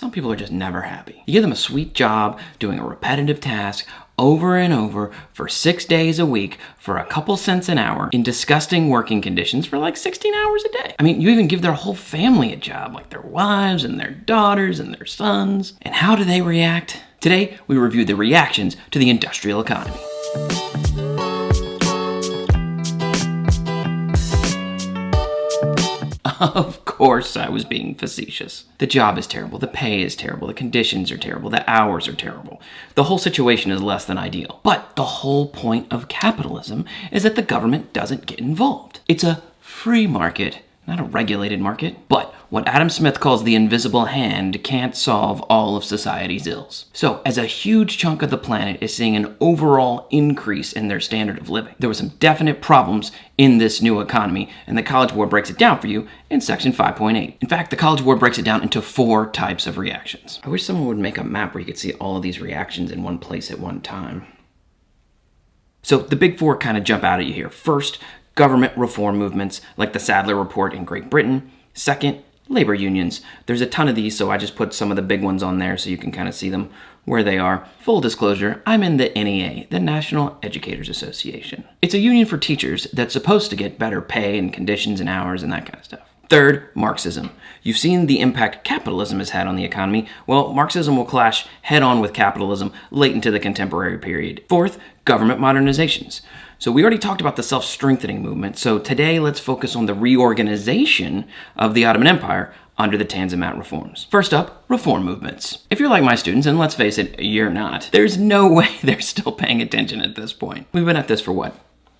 Some people are just never happy. You give them a sweet job doing a repetitive task over and over for 6 days a week for a couple cents an hour in disgusting working conditions for like 16 hours a day. I mean, you even give their whole family a job, like their wives and their daughters and their sons. And how do they react? Today, we review the reactions to the industrial economy. Of course I was being facetious. The job is terrible, the pay is terrible, the conditions are terrible, the hours are terrible. The whole situation is less than ideal. But the whole point of capitalism is that the government doesn't get involved. It's a free market, not a regulated market. But what Adam Smith calls the invisible hand can't solve all of society's ills. So, as a huge chunk of the planet is seeing an overall increase in their standard of living, there were some definite problems in this new economy, and the College Board breaks it down for you in section 5.8. In fact, the College Board breaks it down into 4 types of reactions. I wish someone would make a map where you could see all of these reactions in one place at one time. So, the big 4 kind of jump out at you here. First, government reform movements like the Sadler Report in Great Britain. Second, labor unions. There's a ton of these, so I just put some of the big ones on there so you can kind of see them where they are. Full disclosure, I'm in the NEA, the National Educators Association. It's a union for teachers that's supposed to get better pay and conditions and hours and that kind of stuff. Third, Marxism. You've seen the impact capitalism has had on the economy. Well, Marxism will clash head-on with capitalism late into the contemporary period. Fourth, government modernizations. So we already talked about the self-strengthening movement, so today let's focus on the reorganization of the Ottoman Empire under the Tanzimat Reforms. First up, reform movements. If you're like my students, and let's face it, you're not, there's no way they're still paying attention at this point. We've been at this for what?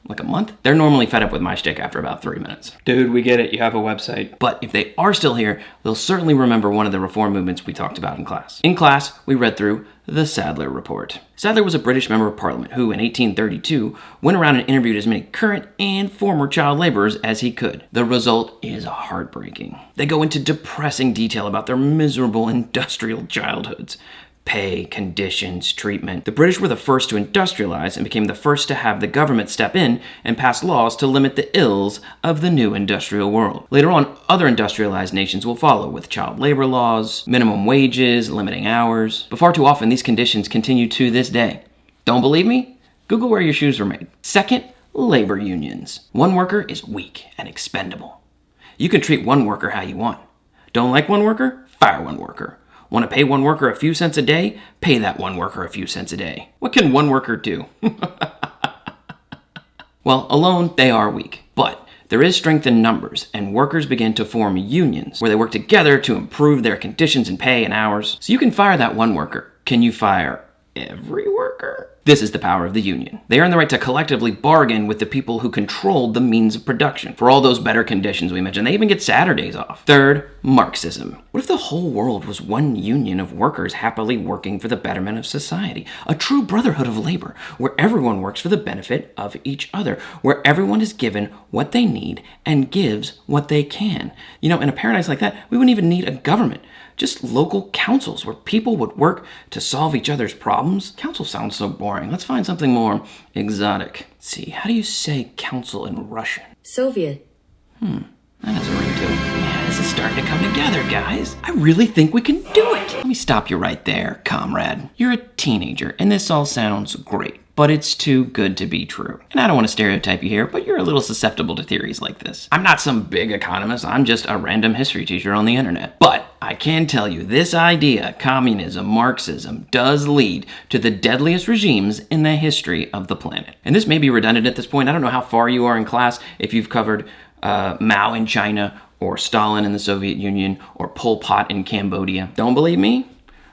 Like a month? They're normally fed up with my shtick after about 3 minutes. Dude, we get it, you have a website. But if they are still here, they'll certainly remember one of the reform movements we talked about in class. In class, we read through the Sadler Report. Sadler was a British member of Parliament who, in 1832, went around and interviewed as many current and former child laborers as he could. The result is heartbreaking. They go into depressing detail about their miserable industrial childhoods. Pay, conditions, treatment. The British were the first to industrialize and became the first to have the government step in and pass laws to limit the ills of the new industrial world. Later on, other industrialized nations will follow with child labor laws, minimum wages, limiting hours. But far too often, these conditions continue to this day. Don't believe me? Google where your shoes were made. Second, labor unions. One worker is weak and expendable. You can treat one worker how you want. Don't like one worker? Fire one worker. Want to pay one worker a few cents a day? Pay that one worker a few cents a day. What can one worker do? Well, alone, they are weak. But there is strength in numbers, and workers begin to form unions where they work together to improve their conditions and pay and hours. So you can fire that one worker. Can you fire every worker? This is the power of the union. They earn the right to collectively bargain with the people who controlled the means of production for all those better conditions we mentioned. They even get Saturdays off. Third, Marxism. What if the whole world was one union of workers happily working for the betterment of society? A true brotherhood of labor, where everyone works for the benefit of each other, where everyone is given what they need and gives what they can. You know, in a paradise like that, we wouldn't even need a government. Just local councils where people would work to solve each other's problems. Council sounds so boring. Let's find something more exotic. Let's see, how do you say council in Russian? Soviet. That has a ring to it. Yeah, this is starting to come together, guys. I really think we can do it. Let me stop you right there, comrade. You're a teenager, and this all sounds great, but it's too good to be true. And I don't want to stereotype you here, but you're a little susceptible to theories like this. I'm not some big economist. I'm just a random history teacher on the internet. But I can tell you this idea, communism, Marxism, does lead to the deadliest regimes in the history of the planet. And this may be redundant at this point. I don't know how far you are in class, if you've covered Mao in China, or Stalin in the Soviet Union, or Pol Pot in Cambodia. Don't believe me?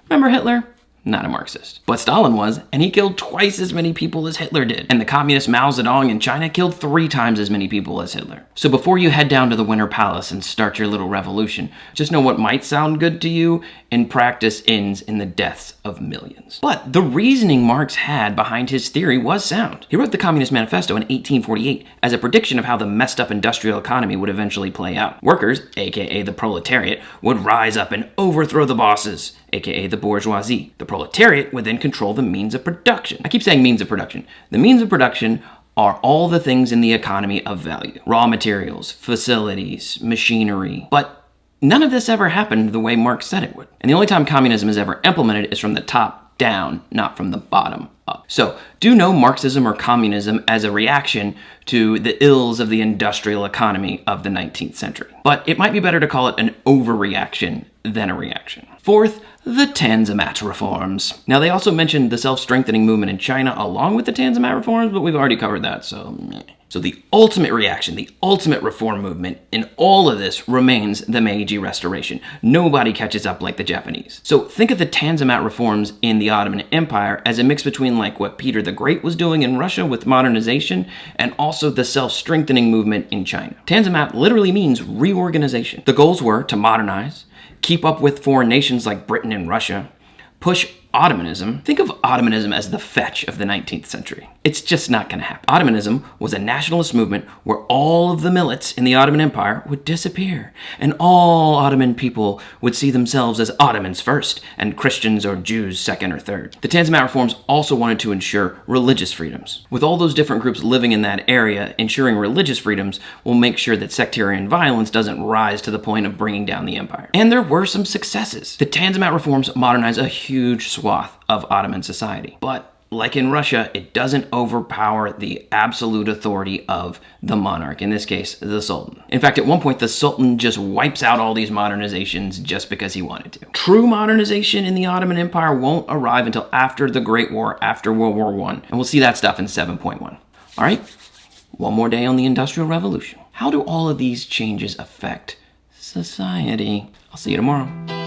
Remember Hitler? Not a Marxist. But Stalin was, and he killed twice as many people as Hitler did. And the communist Mao Zedong in China killed 3 times as many people as Hitler. So before you head down to the Winter Palace and start your little revolution, just know what might sound good to you, in practice ends in the deaths of millions. But the reasoning Marx had behind his theory was sound. He wrote the Communist Manifesto in 1848 as a prediction of how the messed up industrial economy would eventually play out. Workers, aka the proletariat, would rise up and overthrow the bosses, aka the bourgeoisie. The proletariat would then control the means of production. I keep saying means of production. The means of production are all the things in the economy of value. Raw materials, facilities, machinery. But none of this ever happened the way Marx said it would. And the only time communism is ever implemented is from the top down, not from the bottom up. So do no Marxism or communism as a reaction to the ills of the industrial economy of the 19th century. But it might be better to call it an overreaction than a reaction. Fourth, the Tanzimat Reforms. Now, they also mentioned the self-strengthening movement in China along with the Tanzimat Reforms, but we've already covered that, so meh. So the ultimate reaction, the ultimate reform movement in all of this remains the Meiji Restoration. Nobody catches up like the Japanese. So think of the Tanzimat reforms in the Ottoman Empire as a mix between like what Peter the Great was doing in Russia with modernization and also the self-strengthening movement in China. Tanzimat literally means reorganization. The goals were to modernize, keep up with foreign nations like Britain and Russia, push Ottomanism. Think of Ottomanism as the fetch of the 19th century. It's just not going to happen. Ottomanism was a nationalist movement where all of the millets in the Ottoman Empire would disappear, and all Ottoman people would see themselves as Ottomans first, and Christians or Jews second or third. The Tanzimat reforms also wanted to ensure religious freedoms. With all those different groups living in that area, ensuring religious freedoms will make sure that sectarian violence doesn't rise to the point of bringing down the empire. And there were some successes. The Tanzimat reforms modernized a huge swath of Ottoman society. But like in Russia, it doesn't overpower the absolute authority of the monarch, in this case, the Sultan. In fact, at one point, the Sultan just wipes out all these modernizations just because he wanted to. True modernization in the Ottoman Empire won't arrive until after the Great War, after World War I, and we'll see that stuff in 7.1. All right, one more day on the Industrial Revolution. How do all of these changes affect society? I'll see you tomorrow.